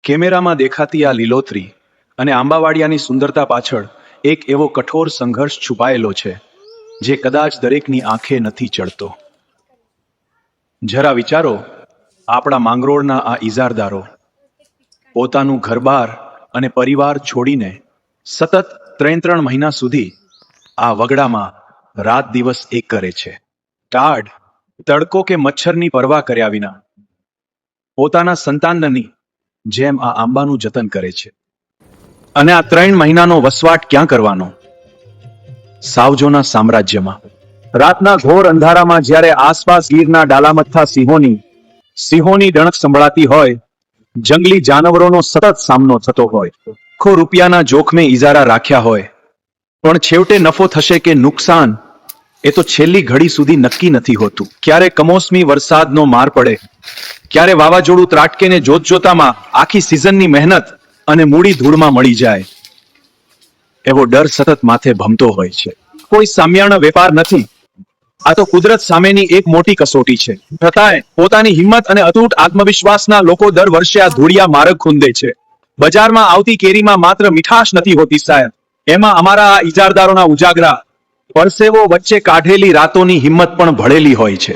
કેમેરામાં દેખાતી આ લીલોતરી અને આંબાવાડિયાની સુંદરતા પાછળ એક એવો કઠોર સંઘર્ષ છુપાયેલો છે જે કદાચ દરેકની આંખે નથી ચડતો. જરા વિચારો, આપણા માંગરોળના આ ઇજારદારો પોતાનું ઘરબાર અને પરિવાર છોડીને સતત 3 મહિના સુધી આ વગડામાં રાત દિવસ એક કરે છે. ટાઢ, તડકો કે મચ્છરની પરવા કર્યા વિના પોતાના સંતાનની જેમ આ આંબાનું જતન કરે છે. અને આ 3 મહિનાનો વસવાટ ક્યાં કરવાનો? સાવજોના સામ્રાજ્યમાં. રાતના ઘોર અંધારામાં જ્યારે આસપાસ ગીરના ડાલામથ્થા સિંહોની ડણક સંભળાતી હોય, જંગલી જાનવરોનો સતત સામનો થતો હોય, લાખો રૂપિયાના જોખમે ઇજારા રાખ્યા હોય, પણ છેવટે નફો થશે કે નુકસાન એ તો છેલ્લી ઘડી સુધી નક્કી નથી હોતું. ક્યારે કમોસમી વરસાદનો માર પડે, ક્યારે વાવાઝોડું ત્રાટકે ને જોતજોતામાં આખી સિઝનની મહેનત અને મૂડી ધૂળમાં મળી જાય, એવો ડર સતત માથે ભમતો હોય છે. કોઈ સામ્યાણો વેપાર નથી, આ તો કુદરત સામેની એક મોટી કસોટી છે. છતાંય પોતાની હિંમત અને અતૂટ આત્મવિશ્વાસના લોકો દર વર્ષે આ ધૂળિયા માર્ગ ખૂંદે છે. બજારમાં આવતી કેરીમાં માત્ર મીઠાશ નથી હોતી સાહેબ, એમાં અમારા આ ઇજારદારોના ઉજાગરા, પરસેવો વચ્ચે કાઢેલી રાતોની હિંમત પણ ભળેલી હોય છે.